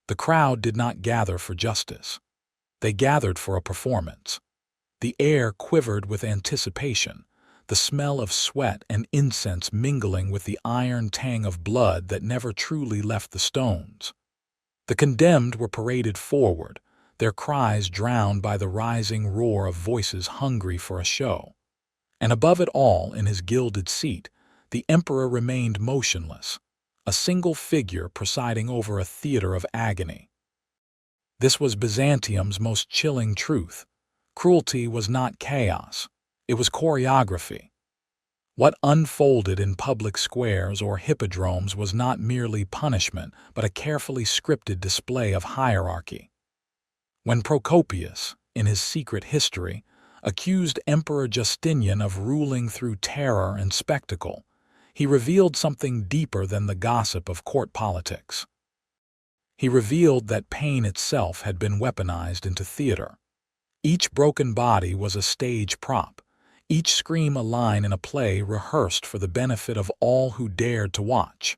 The crowd did not gather for justice. They gathered for a performance. The air quivered with anticipation, the smell of sweat and incense mingling with the iron tang of blood that never truly left the stones. The condemned were paraded forward, their cries drowned by the rising roar of voices hungry for a show. And above it all, in his gilded seat, the emperor remained motionless, a single figure presiding over a theater of agony. This was Byzantium's most chilling truth. Cruelty was not chaos, it was choreography. What unfolded in public squares or hippodromes was not merely punishment, but a carefully scripted display of hierarchy. When Procopius, in his secret history, accused Emperor Justinian of ruling through terror and spectacle, he revealed something deeper than the gossip of court politics. He revealed that pain itself had been weaponized into theater. Each broken body was a stage prop, each scream a line in a play rehearsed for the benefit of all who dared to watch.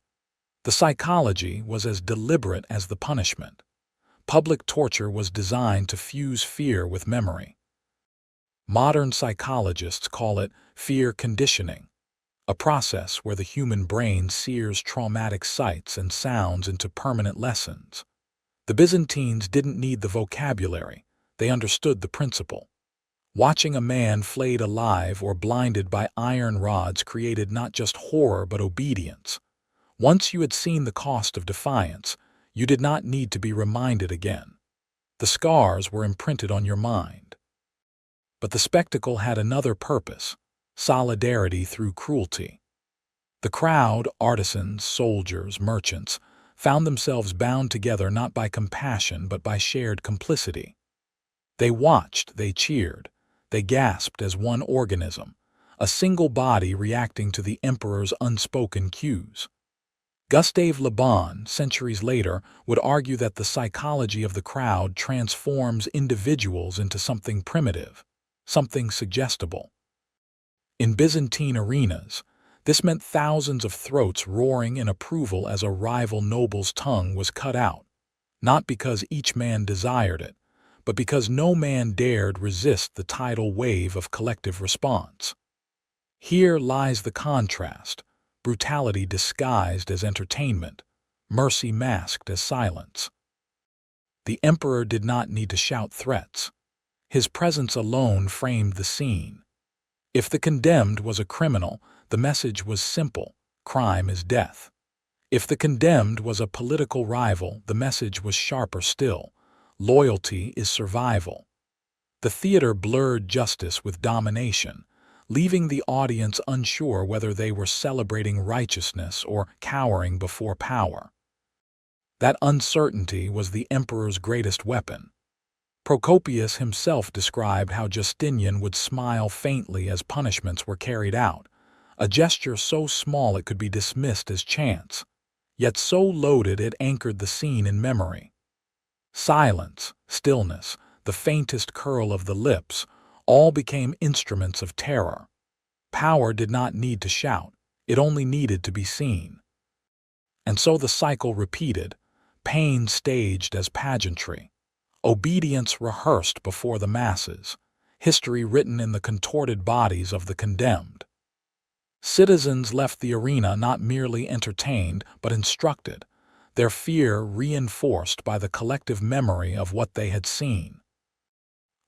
The psychology was as deliberate as the punishment. Public torture was designed to fuse fear with memory. Modern psychologists call it fear conditioning, a process where the human brain sears traumatic sights and sounds into permanent lessons. The Byzantines didn't need the vocabulary, they understood the principle. Watching a man flayed alive or blinded by iron rods created not just horror but obedience. Once you had seen the cost of defiance, you did not need to be reminded again. The scars were imprinted on your mind. But the spectacle had another purpose: solidarity through cruelty. The crowd, artisans, soldiers, merchants, found themselves bound together not by compassion but by shared complicity. They watched, they cheered, they gasped as one organism, a single body reacting to the emperor's unspoken cues. Gustave Le Bon, centuries later, would argue that the psychology of the crowd transforms individuals into something primitive, something suggestible. In Byzantine arenas, this meant thousands of throats roaring in approval as a rival noble's tongue was cut out, not because each man desired it, but because no man dared resist the tidal wave of collective response. Here lies the contrast: brutality disguised as entertainment, mercy masked as silence. The emperor did not need to shout threats. His presence alone framed the scene. If the condemned was a criminal, the message was simple: crime is death. If the condemned was a political rival, the message was sharper still: loyalty is survival. The theater blurred justice with domination, leaving the audience unsure whether they were celebrating righteousness or cowering before power. That uncertainty was the emperor's greatest weapon. Procopius himself described how Justinian would smile faintly as punishments were carried out, a gesture so small it could be dismissed as chance, yet so loaded it anchored the scene in memory. Silence, stillness, the faintest curl of the lips, all became instruments of terror. Power did not need to shout, it only needed to be seen. And so the cycle repeated, pain staged as pageantry, obedience rehearsed before the masses, history written in the contorted bodies of the condemned. Citizens left the arena not merely entertained but instructed, their fear reinforced by the collective memory of what they had seen.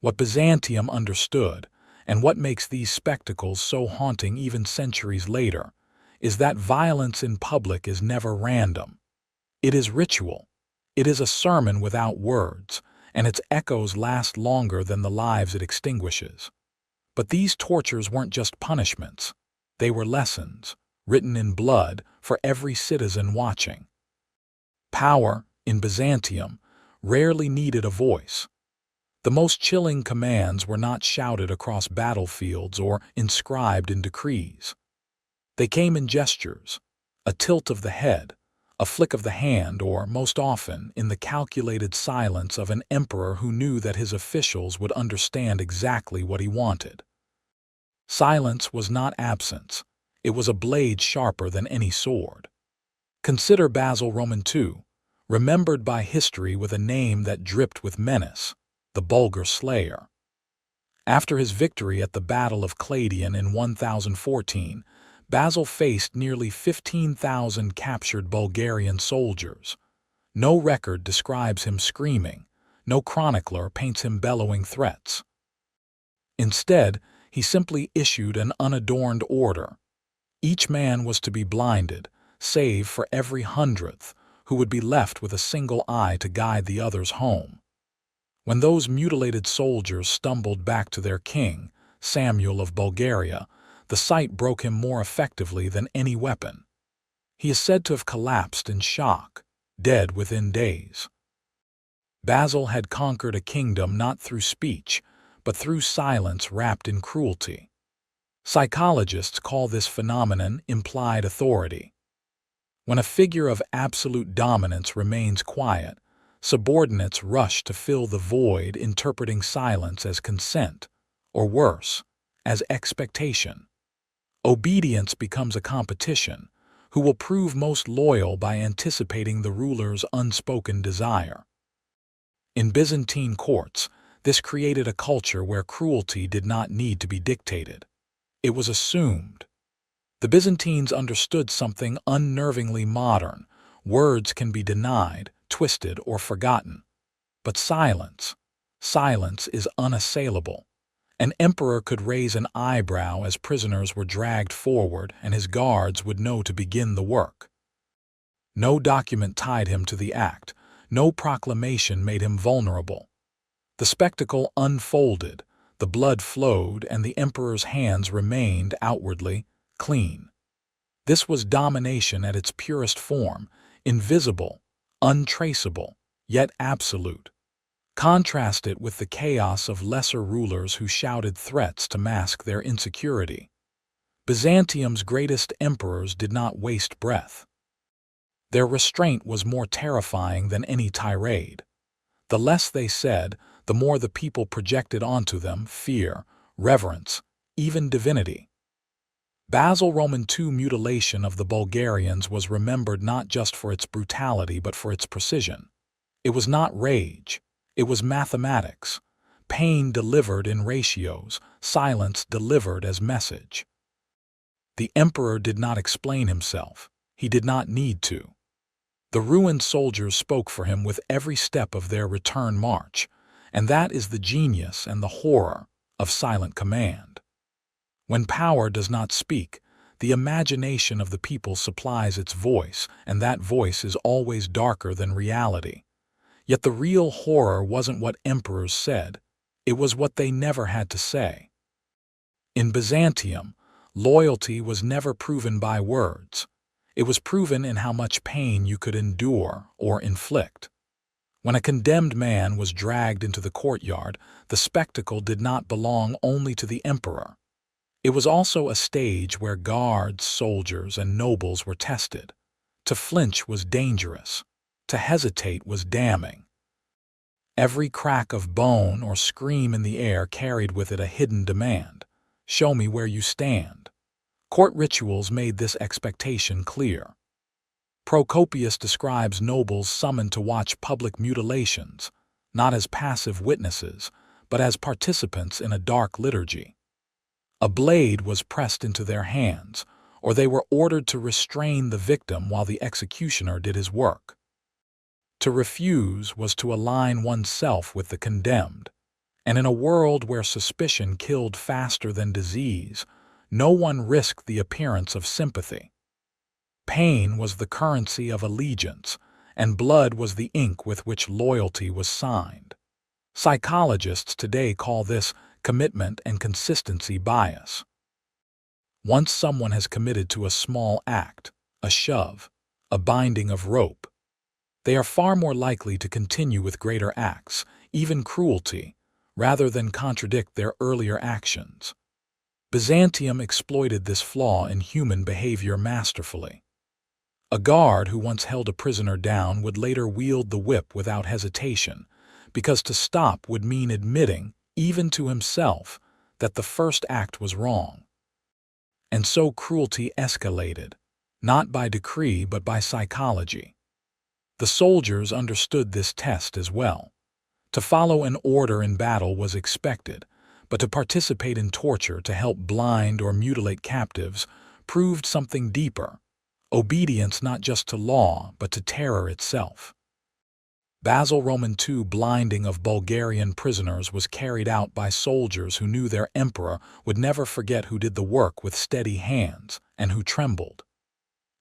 What Byzantium understood, and what makes these spectacles so haunting even centuries later, is that violence in public is never random. It is ritual. It is a sermon without words, and its echoes last longer than the lives it extinguishes. But these tortures weren't just punishments. They were lessons, written in blood for every citizen watching. Power, in Byzantium, rarely needed a voice. The most chilling commands were not shouted across battlefields or inscribed in decrees. They came in gestures, a tilt of the head, a flick of the hand, or, most often, in the calculated silence of an emperor who knew that his officials would understand exactly what he wanted. Silence was not absence. It was a blade sharper than any sword. Consider Basil Roman II, remembered by history with a name that dripped with menace, the Bulgar Slayer. After his victory at the Battle of Claudion in 1014, Basil faced nearly 15,000 captured Bulgarian soldiers. No record describes him screaming, no chronicler paints him bellowing threats. Instead, he simply issued an unadorned order. Each man was to be blinded, save for every 100th, who would be left with a single eye to guide the others home. When those mutilated soldiers stumbled back to their king, Samuel of Bulgaria, the sight broke him more effectively than any weapon. He is said to have collapsed in shock, dead within days. Basil had conquered a kingdom not through speech, but through silence wrapped in cruelty. Psychologists call this phenomenon implied authority. When a figure of absolute dominance remains quiet, subordinates rush to fill the void, interpreting silence as consent, or worse, as expectation. Obedience becomes a competition. Who will prove most loyal by anticipating the ruler's unspoken desire? In Byzantine courts, this created a culture where cruelty did not need to be dictated. It was assumed. The Byzantines understood something unnervingly modern. Words can be denied, twisted, or forgotten. But silence is unassailable. An emperor could raise an eyebrow as prisoners were dragged forward, and his guards would know to begin the work. No document tied him to the act. No proclamation made him vulnerable. The spectacle unfolded, the blood flowed, and the emperor's hands remained outwardly clean. This was domination at its purest form, invisible, untraceable, yet absolute. Contrast it with the chaos of lesser rulers who shouted threats to mask their insecurity. Byzantium's greatest emperors did not waste breath. Their restraint was more terrifying than any tirade. The less they said, the more the people projected onto them fear, reverence, even divinity. Basil Roman II mutilation of the Bulgarians was remembered not just for its brutality but for its precision. It was not rage, it was mathematics. Pain delivered in ratios, silence delivered as message. The emperor did not explain himself. He did not need to. The ruined soldiers spoke for him with every step of their return march, and that is the genius and the horror of silent command. When power does not speak, the imagination of the people supplies its voice, and that voice is always darker than reality. Yet the real horror wasn't what emperors said, it was what they never had to say. In Byzantium, loyalty was never proven by words. It was proven in how much pain you could endure or inflict. When a condemned man was dragged into the courtyard, the spectacle did not belong only to the emperor. It was also a stage where guards, soldiers, and nobles were tested. To flinch was dangerous. To hesitate was damning. Every crack of bone or scream in the air carried with it a hidden demand. Show me where you stand. Court rituals made this expectation clear. Procopius describes nobles summoned to watch public mutilations, not as passive witnesses, but as participants in a dark liturgy. A blade was pressed into their hands, or they were ordered to restrain the victim while the executioner did his work. To refuse was to align oneself with the condemned, and in a world where suspicion killed faster than disease, no one risked the appearance of sympathy. Pain was the currency of allegiance, and blood was the ink with which loyalty was signed. Psychologists today call this commitment and consistency bias. Once someone has committed to a small act, a shove, a binding of rope, they are far more likely to continue with greater acts, even cruelty, rather than contradict their earlier actions. Byzantium exploited this flaw in human behavior masterfully. A guard who once held a prisoner down would later wield the whip without hesitation, because to stop would mean admitting, even to himself, that the first act was wrong. And so cruelty escalated, not by decree but by psychology. The soldiers understood this test as well. To follow an order in battle was expected, but to participate in torture to help blind or mutilate captives proved something deeper: obedience not just to law, but to terror itself. Basil Roman II blinding of Bulgarian prisoners was carried out by soldiers who knew their emperor would never forget who did the work with steady hands and who trembled.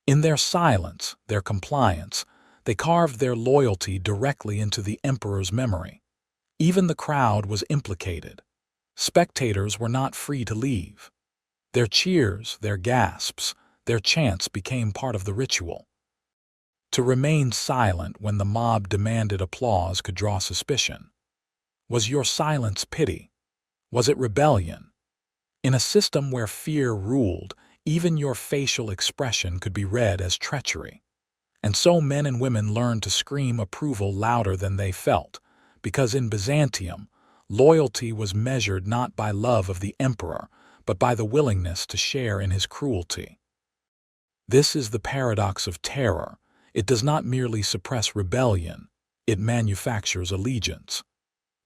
In their silence, their compliance, they carved their loyalty directly into the emperor's memory. Even the crowd was implicated. Spectators were not free to leave. Their cheers, their gasps, their chants became part of the ritual. To remain silent when the mob demanded applause could draw suspicion. Was your silence pity? Was it rebellion? In a system where fear ruled, even your facial expression could be read as treachery. And so men and women learned to scream approval louder than they felt, because in Byzantium, loyalty was measured not by love of the emperor, but by the willingness to share in his cruelty. This is the paradox of terror. It does not merely suppress rebellion, it manufactures allegiance.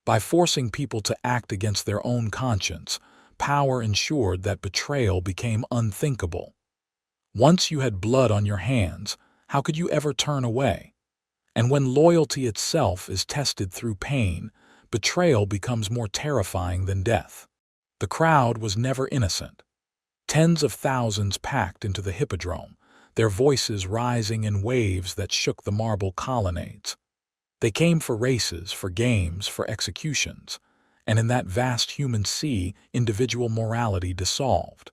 By forcing people to act against their own conscience, power ensured that betrayal became unthinkable. Once you had blood on your hands, how could you ever turn away? And when loyalty itself is tested through pain, betrayal becomes more terrifying than death. The crowd was never innocent. Tens of thousands packed into the hippodrome, their voices rising in waves that shook the marble colonnades. They came for races, for games, for executions, and in that vast human sea, individual morality dissolved.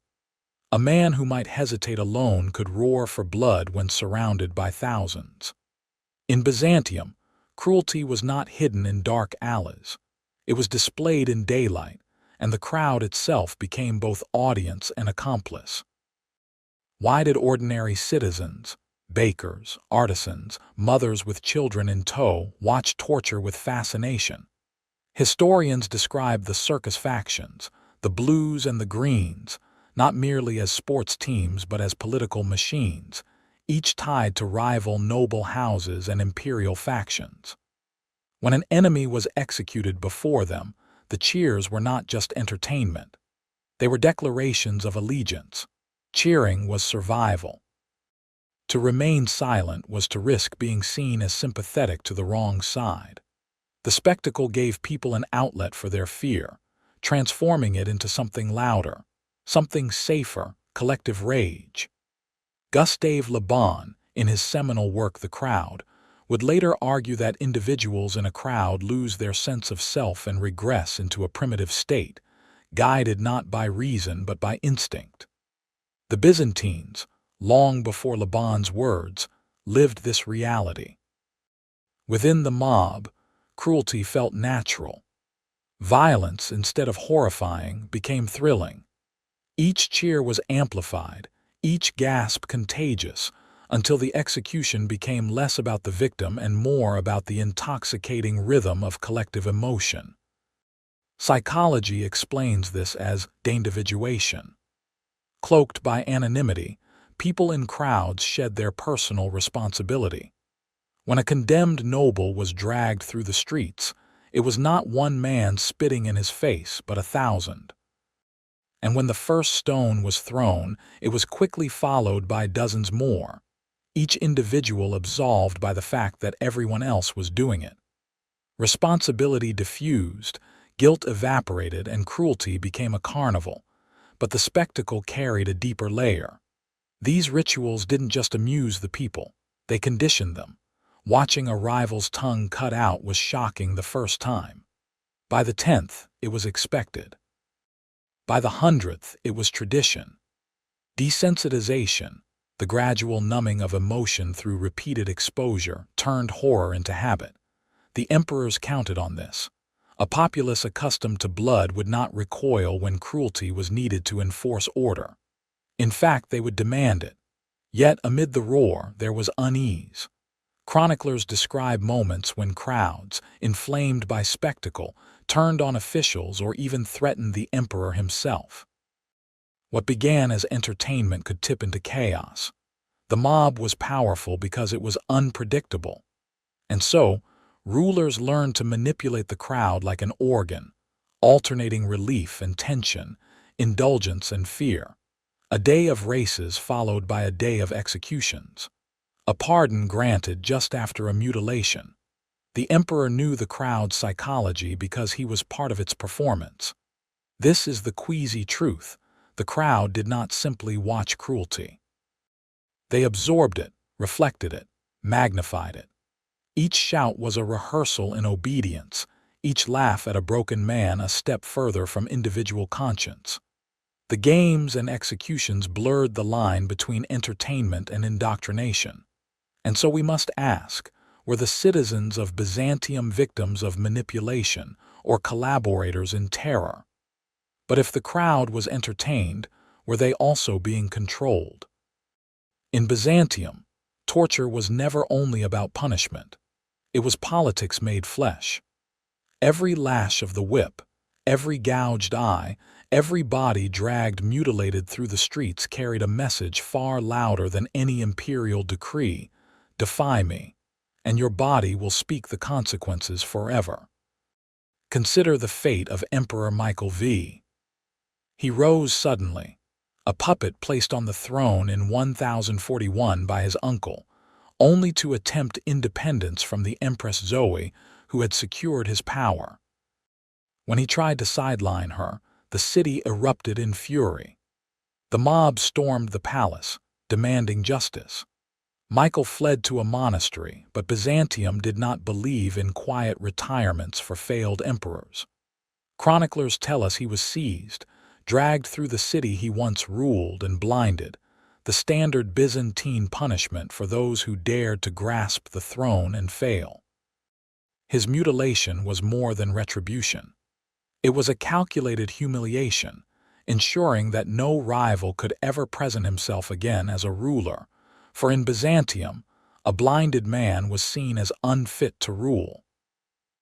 A man who might hesitate alone could roar for blood when surrounded by thousands. In Byzantium, cruelty was not hidden in dark alleys. It was displayed in daylight, and the crowd itself became both audience and accomplice. Why did ordinary citizens, bakers, artisans, mothers with children in tow, watch torture with fascination? Historians describe the circus factions, the blues and the greens, not merely as sports teams but as political machines, each tied to rival noble houses and imperial factions. When an enemy was executed before them, the cheers were not just entertainment. They were declarations of allegiance. Cheering was survival. To remain silent was to risk being seen as sympathetic to the wrong side. The spectacle gave people an outlet for their fear, transforming it into something louder, something safer, collective rage. Gustave Le Bon, in his seminal work The Crowd, would later argue that individuals in a crowd lose their sense of self and regress into a primitive state, guided not by reason but by instinct. The Byzantines, long before Le Bon's words, lived this reality. Within the mob, cruelty felt natural. Violence, instead of horrifying, became thrilling. Each cheer was amplified, each gasp contagious, until the execution became less about the victim and more about the intoxicating rhythm of collective emotion. Psychology explains this as d'individuation. Cloaked by anonymity, people in crowds shed their personal responsibility. When a condemned noble was dragged through the streets, it was not one man spitting in his face, but 1,000. And when the first stone was thrown, it was quickly followed by dozens more, each individual absolved by the fact that everyone else was doing it. Responsibility diffused, guilt evaporated, and cruelty became a carnival. But the spectacle carried a deeper layer. These rituals didn't just amuse the people, they conditioned them. Watching a rival's tongue cut out was shocking the first time. By the 10th, it was expected. By the 100th, it was tradition. Desensitization, the gradual numbing of emotion through repeated exposure, turned horror into habit. The emperors counted on this. A populace accustomed to blood would not recoil when cruelty was needed to enforce order. In fact, they would demand it. Yet, amid the roar, there was unease. Chroniclers describe moments when crowds, inflamed by spectacle, turned on officials or even threatened the emperor himself. What began as entertainment could tip into chaos. The mob was powerful because it was unpredictable. And so, rulers learned to manipulate the crowd like an organ, alternating relief and tension, indulgence and fear. A day of races followed by a day of executions. A pardon granted just after a mutilation. The emperor knew the crowd's psychology because he was part of its performance. This is the queasy truth. The crowd did not simply watch cruelty. They absorbed it, reflected it, magnified it. Each shout was a rehearsal in obedience, each laugh at a broken man a step further from individual conscience. The games and executions blurred the line between entertainment and indoctrination. And so we must ask, were the citizens of Byzantium victims of manipulation or collaborators in terror? But if the crowd was entertained, were they also being controlled? In Byzantium, torture was never only about punishment. It was politics made flesh. Every lash of the whip, every gouged eye, every body dragged mutilated through the streets carried a message far louder than any imperial decree: defy me, and your body will speak the consequences forever. Consider the fate of Emperor Michael V. He rose suddenly, a puppet placed on the throne in 1041 by his uncle, only to attempt independence from the Empress Zoe, who had secured his power. When he tried to sideline her, the city erupted in fury. The mob stormed the palace, demanding justice. Michael fled to a monastery, but Byzantium did not believe in quiet retirements for failed emperors. Chroniclers tell us he was seized, dragged through the city he once ruled, and blinded, the standard Byzantine punishment for those who dared to grasp the throne and fail. His mutilation was more than retribution. It was a calculated humiliation, ensuring that no rival could ever present himself again as a ruler, for in Byzantium, a blinded man was seen as unfit to rule.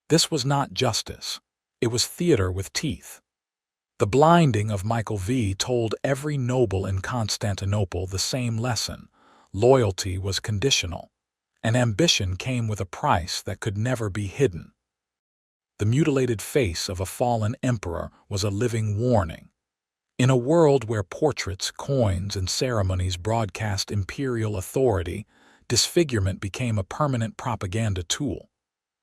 This was not justice. It was theater with teeth. The blinding of Michael V told every noble in Constantinople the same lesson: loyalty was conditional, and ambition came with a price that could never be hidden. The mutilated face of a fallen emperor was a living warning. In a world where portraits, coins, and ceremonies broadcast imperial authority, disfigurement became a permanent propaganda tool.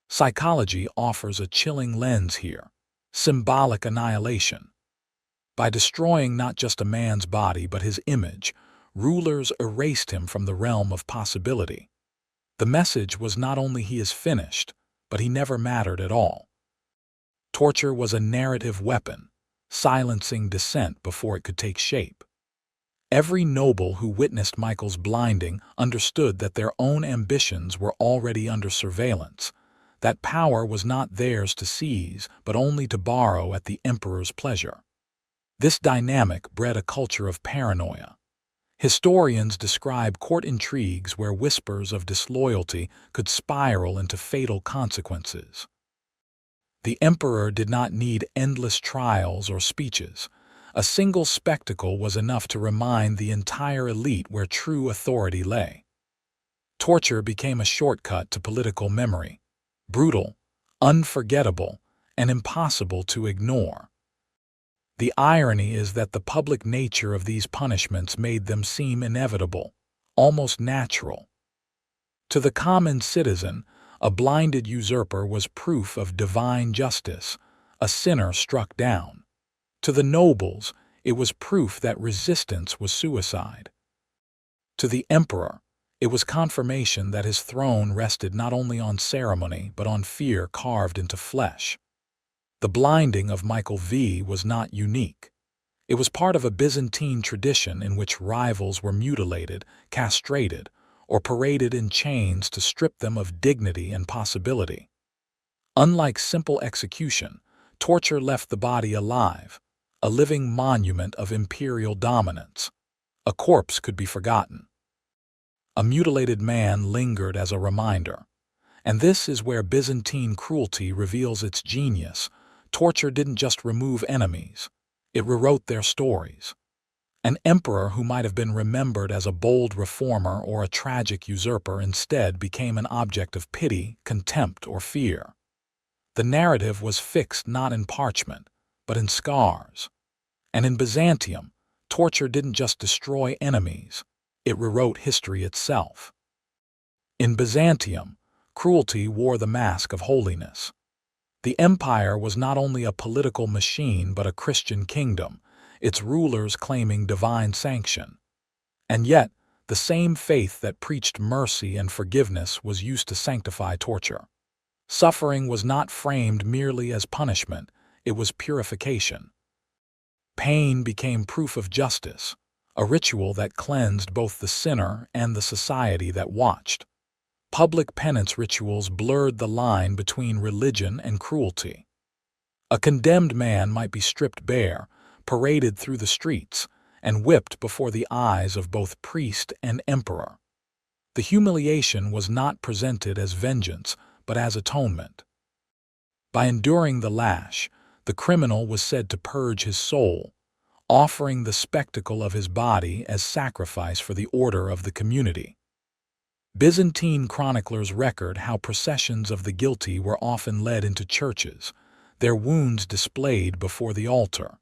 Psychology offers a chilling lens here: symbolic annihilation. By destroying not just a man's body but his image, rulers erased him from the realm of possibility. The message was not only he is finished, but he never mattered at all. Torture was a narrative weapon, silencing dissent before it could take shape. Every noble who witnessed Michael's blinding understood that their own ambitions were already under surveillance, that power was not theirs to seize but only to borrow at the emperor's pleasure. This dynamic bred a culture of paranoia. Historians describe court intrigues where whispers of disloyalty could spiral into fatal consequences. The emperor did not need endless trials or speeches. A single spectacle was enough to remind the entire elite where true authority lay. Torture became a shortcut to political memory: brutal, unforgettable, and impossible to ignore. The irony is that the public nature of these punishments made them seem inevitable, almost natural. To the common citizen, a blinded usurper was proof of divine justice, a sinner struck down. To the nobles, it was proof that resistance was suicide. To the emperor, it was confirmation that his throne rested not only on ceremony but on fear carved into flesh. The blinding of Michael V was not unique. It was part of a Byzantine tradition in which rivals were mutilated, castrated, or paraded in chains to strip them of dignity and possibility. Unlike simple execution, torture left the body alive, a living monument of imperial dominance. A corpse could be forgotten. A mutilated man lingered as a reminder. And this is where Byzantine cruelty reveals its genius. Torture didn't just remove enemies, it rewrote their stories. An emperor who might have been remembered as a bold reformer or a tragic usurper instead became an object of pity, contempt, or fear. The narrative was fixed not in parchment, but in scars. And in Byzantium, torture didn't just destroy enemies, it rewrote history itself. In Byzantium, cruelty wore the mask of holiness. The empire was not only a political machine but a Christian kingdom, its rulers claiming divine sanction. And yet, the same faith that preached mercy and forgiveness was used to sanctify torture. Suffering was not framed merely as punishment, it was purification. Pain became proof of justice, a ritual that cleansed both the sinner and the society that watched. Public penance rituals blurred the line between religion and cruelty. A condemned man might be stripped bare, paraded through the streets, and whipped before the eyes of both priest and emperor. The humiliation was not presented as vengeance, but as atonement. By enduring the lash, the criminal was said to purge his soul, offering the spectacle of his body as sacrifice for the order of the community. Byzantine chroniclers record how processions of the guilty were often led into churches, their wounds displayed before the altar.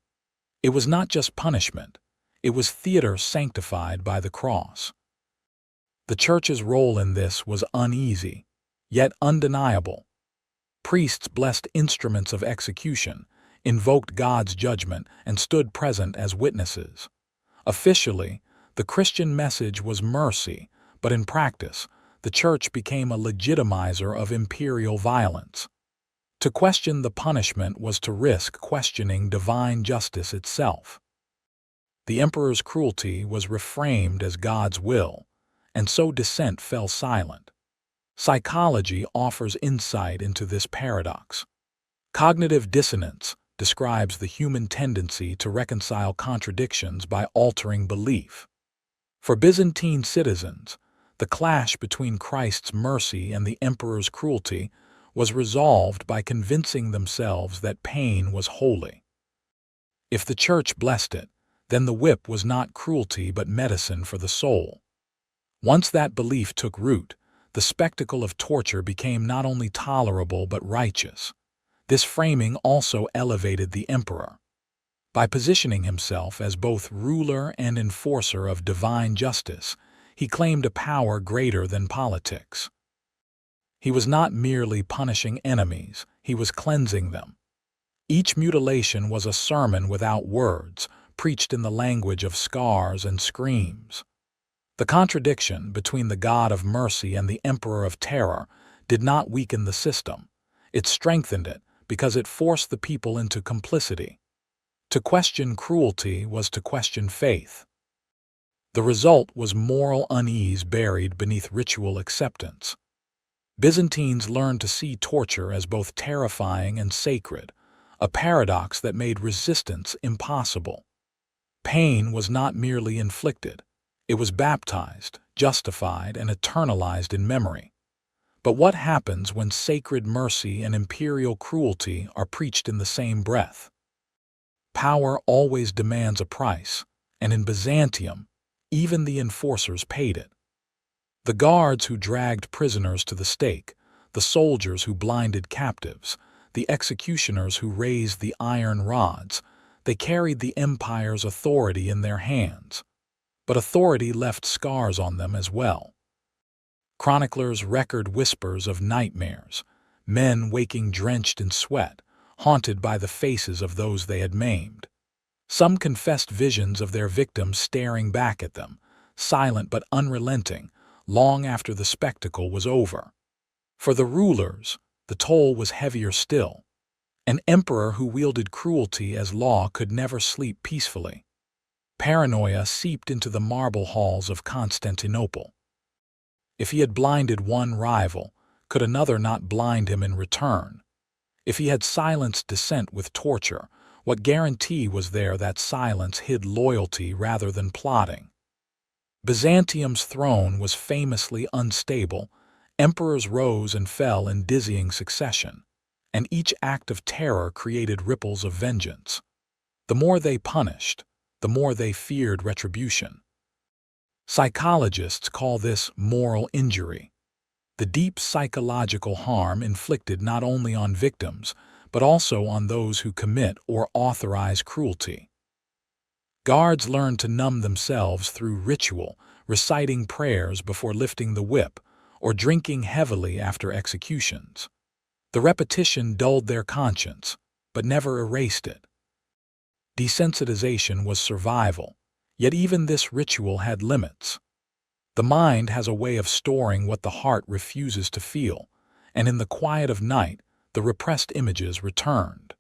It was not just punishment, it was theater sanctified by the cross. The church's role in this was uneasy, yet undeniable. Priests blessed instruments of execution, invoked God's judgment, and stood present as witnesses. Officially, the Christian message was mercy, but in practice, the church became a legitimizer of imperial violence. To question the punishment was to risk questioning divine justice itself. The emperor's cruelty was reframed as God's will, and so dissent fell silent. Psychology offers insight into this paradox. Cognitive dissonance describes the human tendency to reconcile contradictions by altering belief. For Byzantine citizens, the clash between Christ's mercy and the emperor's cruelty was resolved by convincing themselves that pain was holy. If the church blessed it, then the whip was not cruelty but medicine for the soul. Once that belief took root, the spectacle of torture became not only tolerable but righteous. This framing also elevated the emperor. By positioning himself as both ruler and enforcer of divine justice, he claimed a power greater than politics. He was not merely punishing enemies, he was cleansing them. Each mutilation was a sermon without words, preached in the language of scars and screams. The contradiction between the God of mercy and the emperor of terror did not weaken the system. It strengthened it because it forced the people into complicity. To question cruelty was to question faith. The result was moral unease buried beneath ritual acceptance. Byzantines learned to see torture as both terrifying and sacred, a paradox that made resistance impossible. Pain was not merely inflicted. It was baptized, justified, and eternalized in memory. But what happens when sacred mercy and imperial cruelty are preached in the same breath? Power always demands a price, and in Byzantium, even the enforcers paid it. The guards who dragged prisoners to the stake, the soldiers who blinded captives, the executioners who raised the iron rods, they carried the empire's authority in their hands. But authority left scars on them as well. Chroniclers record whispers of nightmares, men waking drenched in sweat, haunted by the faces of those they had maimed. Some confessed visions of their victims staring back at them, silent but unrelenting, long after the spectacle was over. For the rulers, the toll was heavier still. An emperor who wielded cruelty as law could never sleep peacefully. Paranoia seeped into the marble halls of Constantinople. If he had blinded one rival, could another not blind him in return? If he had silenced dissent with torture, what guarantee was there that silence hid loyalty rather than plotting? Byzantium's throne was famously unstable. Emperors rose and fell in dizzying succession, and each act of terror created ripples of vengeance. The more they punished, the more they feared retribution. Psychologists call this moral injury, the deep psychological harm inflicted not only on victims, but also on those who commit or authorize cruelty. Guards learn to numb themselves through ritual, reciting prayers before lifting the whip, or drinking heavily after executions. The repetition dulled their conscience, but never erased it. Desensitization was survival, yet even this ritual had limits. The mind has a way of storing what the heart refuses to feel, and in the quiet of night, the repressed images returned.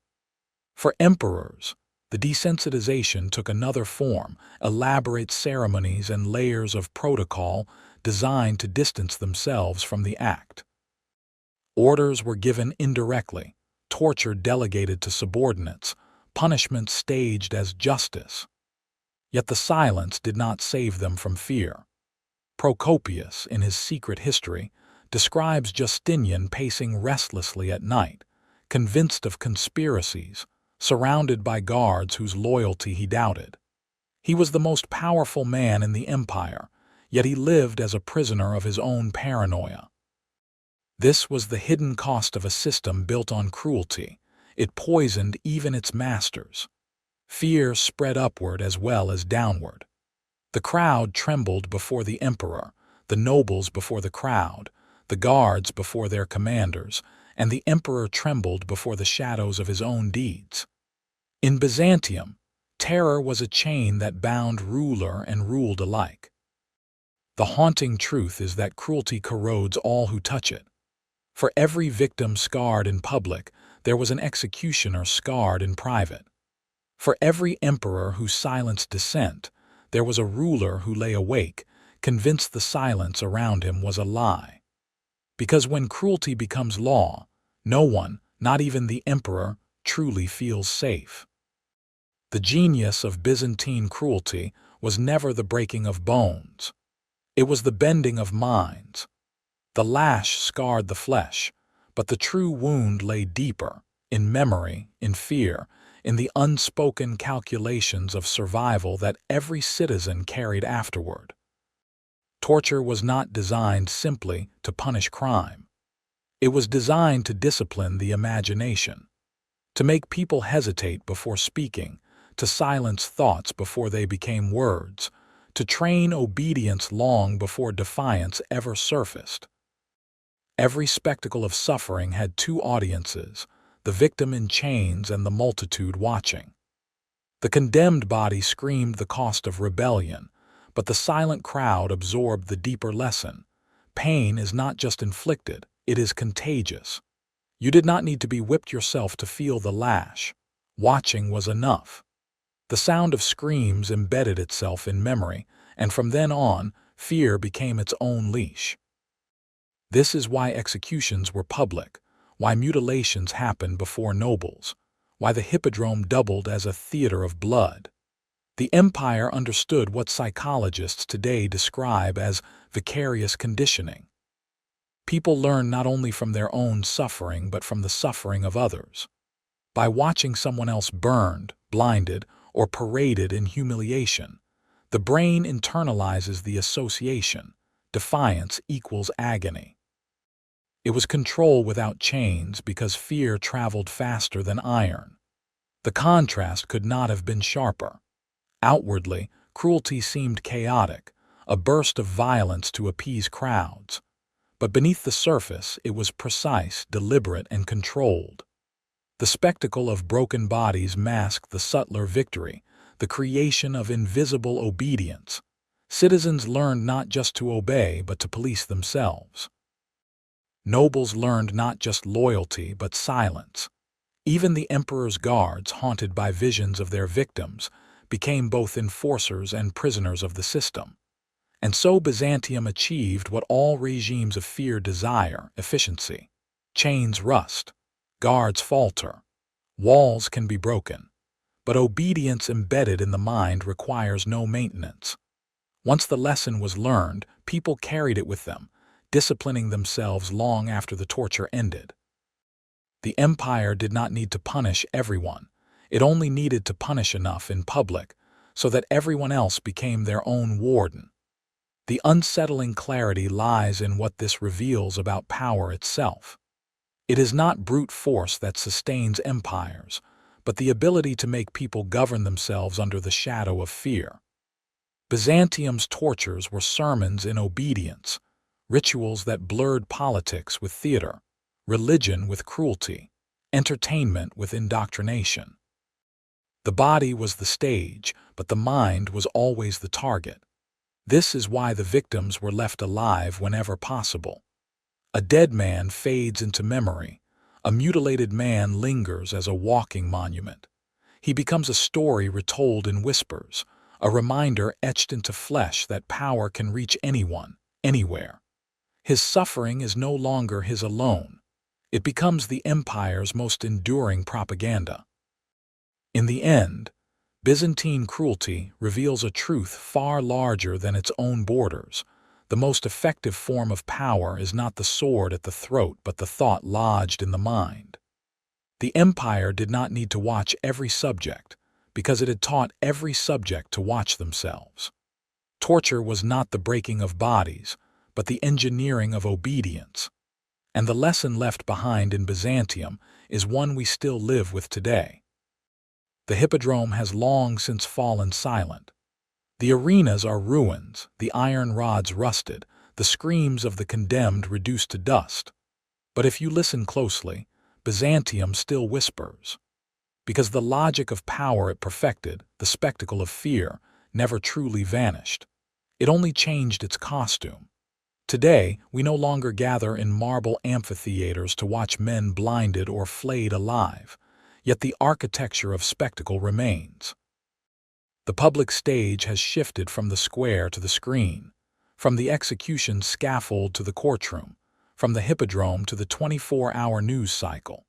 For emperors, the desensitization took another form, elaborate ceremonies and layers of protocol designed to distance themselves from the act. Orders were given indirectly, torture delegated to subordinates, punishment staged as justice. Yet the silence did not save them from fear. Procopius, in his secret history, describes Justinian pacing restlessly at night, convinced of conspiracies, surrounded by guards whose loyalty he doubted. He was the most powerful man in the empire, yet he lived as a prisoner of his own paranoia. This was the hidden cost of a system built on cruelty. It poisoned even its masters. Fear spread upward as well as downward. The crowd trembled before the emperor, the nobles before the crowd, the guards before their commanders, and the emperor trembled before the shadows of his own deeds. In Byzantium, terror was a chain that bound ruler and ruled alike. The haunting truth is that cruelty corrodes all who touch it. For every victim scarred in public, there was an executioner scarred in private. For every emperor who silenced dissent, there was a ruler who lay awake, convinced the silence around him was a lie. Because when cruelty becomes law, no one, not even the emperor, truly feels safe. The genius of Byzantine cruelty was never the breaking of bones. It was the bending of minds. The lash scarred the flesh, but the true wound lay deeper, in memory, in fear, in the unspoken calculations of survival that every citizen carried afterward. Torture was not designed simply to punish crime. It was designed to discipline the imagination, to make people hesitate before speaking, to silence thoughts before they became words, to train obedience long before defiance ever surfaced. Every spectacle of suffering had two audiences, the victim in chains and the multitude watching. The condemned body screamed the cost of rebellion, but the silent crowd absorbed the deeper lesson. Pain is not just inflicted, it is contagious. You did not need to be whipped yourself to feel the lash. Watching was enough. The sound of screams embedded itself in memory, and from then on, fear became its own leash. This is why executions were public, why mutilations happened before nobles, why the hippodrome doubled as a theater of blood. The empire understood what psychologists today describe as vicarious conditioning. People learn not only from their own suffering but from the suffering of others. By watching someone else burned, blinded, or paraded in humiliation, the brain internalizes the association. Defiance equals agony. It was control without chains because fear traveled faster than iron. The contrast could not have been sharper. Outwardly, cruelty seemed chaotic, a burst of violence to appease crowds. But beneath the surface, it was precise, deliberate, and controlled. The spectacle of broken bodies masked the subtler victory, the creation of invisible obedience. Citizens learned not just to obey, but to police themselves. Nobles learned not just loyalty, but silence. Even the emperor's guards, haunted by visions of their victims, became both enforcers and prisoners of the system. And so Byzantium achieved what all regimes of fear desire: efficiency. Chains rust, guards falter, walls can be broken, but obedience embedded in the mind requires no maintenance. Once the lesson was learned, people carried it with them, disciplining themselves long after the torture ended. The empire did not need to punish everyone. It only needed to punish enough in public so that everyone else became their own warden. The unsettling clarity lies in what this reveals about power itself. It is not brute force that sustains empires, but the ability to make people govern themselves under the shadow of fear. Byzantium's tortures were sermons in obedience, rituals that blurred politics with theater, religion with cruelty, entertainment with indoctrination. The body was the stage, but the mind was always the target. This is why the victims were left alive whenever possible. A dead man fades into memory. A mutilated man lingers as a walking monument. He becomes a story retold in whispers, a reminder etched into flesh that power can reach anyone, anywhere. His suffering is no longer his alone. It becomes the empire's most enduring propaganda. In the end, Byzantine cruelty reveals a truth far larger than its own borders. The most effective form of power is not the sword at the throat, but the thought lodged in the mind. The empire did not need to watch every subject, because it had taught every subject to watch themselves. Torture was not the breaking of bodies, but the engineering of obedience. And the lesson left behind in Byzantium is one we still live with today. The hippodrome has long since fallen silent. The arenas are ruins, the iron rods rusted, the screams of the condemned reduced to dust. But if you listen closely, Byzantium still whispers. Because the logic of power it perfected, the spectacle of fear, never truly vanished. It only changed its costume. Today, we no longer gather in marble amphitheaters to watch men blinded or flayed alive. Yet the architecture of spectacle remains. The public stage has shifted from the square to the screen, from the execution scaffold to the courtroom, from the hippodrome to the 24-hour news cycle.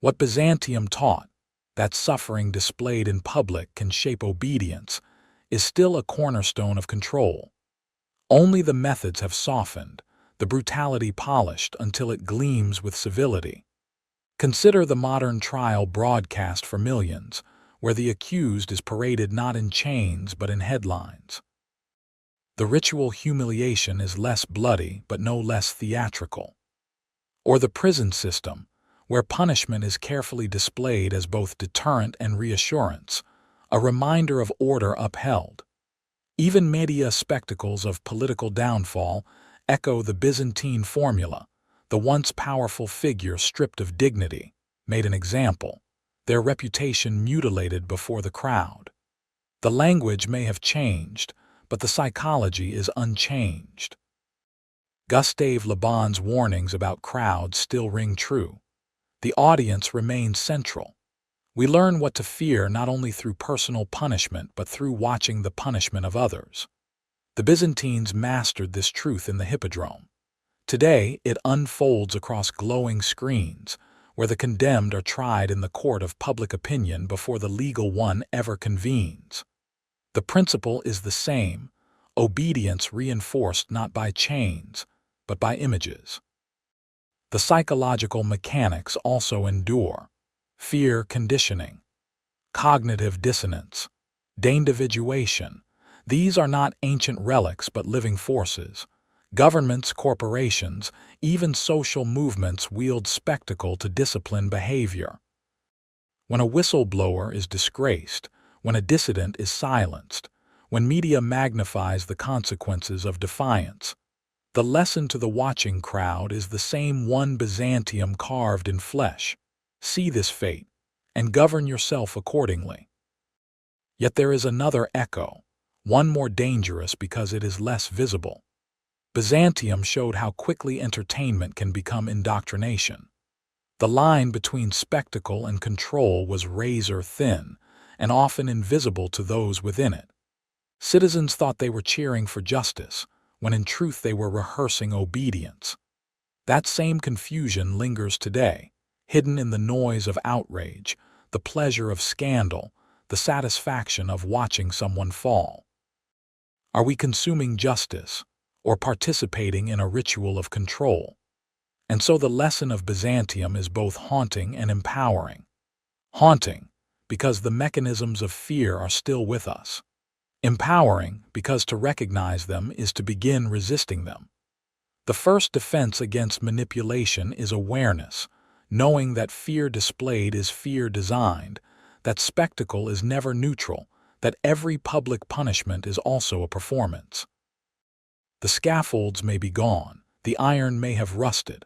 What Byzantium taught, that suffering displayed in public can shape obedience, is still a cornerstone of control. Only the methods have softened, the brutality polished until it gleams with civility. Consider the modern trial broadcast for millions, where the accused is paraded not in chains but in headlines. The ritual humiliation is less bloody but no less theatrical. Or the prison system, where punishment is carefully displayed as both deterrent and reassurance, a reminder of order upheld. Even media spectacles of political downfall echo the Byzantine formula. The once powerful figure stripped of dignity, made an example, their reputation mutilated before the crowd. The language may have changed, but the psychology is unchanged. Gustave Le Bon's warnings about crowds still ring true. The audience remains central. We learn what to fear not only through personal punishment but through watching the punishment of others. The Byzantines mastered this truth in the hippodrome. Today, it unfolds across glowing screens, where the condemned are tried in the court of public opinion before the legal one ever convenes. The principle is the same, obedience reinforced not by chains, but by images. The psychological mechanics also endure: fear conditioning, cognitive dissonance, deindividuation. These are not ancient relics but living forces. Governments, corporations, even social movements wield spectacle to discipline behavior. When a whistleblower is disgraced, when a dissident is silenced, when media magnifies the consequences of defiance, the lesson to the watching crowd is the same one Byzantium carved in flesh. See this fate, and govern yourself accordingly. Yet there is another echo, one more dangerous because it is less visible. Byzantium showed how quickly entertainment can become indoctrination. The line between spectacle and control was razor thin, and often invisible to those within it. Citizens thought they were cheering for justice, when in truth they were rehearsing obedience. That same confusion lingers today, hidden in the noise of outrage, the pleasure of scandal, the satisfaction of watching someone fall. Are we consuming justice, or participating in a ritual of control? And so the lesson of Byzantium is both haunting and empowering. Haunting, because the mechanisms of fear are still with us. Empowering, because to recognize them is to begin resisting them. The first defense against manipulation is awareness, knowing that fear displayed is fear designed, that spectacle is never neutral, that every public punishment is also a performance. The scaffolds may be gone, the iron may have rusted,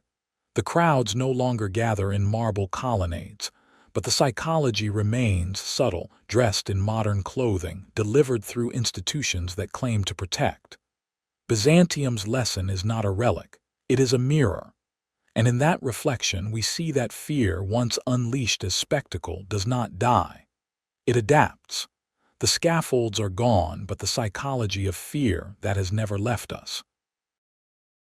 the crowds no longer gather in marble colonnades, but the psychology remains subtle, dressed in modern clothing, delivered through institutions that claim to protect. Byzantium's lesson is not a relic, it is a mirror. And in that reflection we see that fear, once unleashed as spectacle, does not die. It adapts. The scaffolds are gone, but the psychology of fear, that has never left us.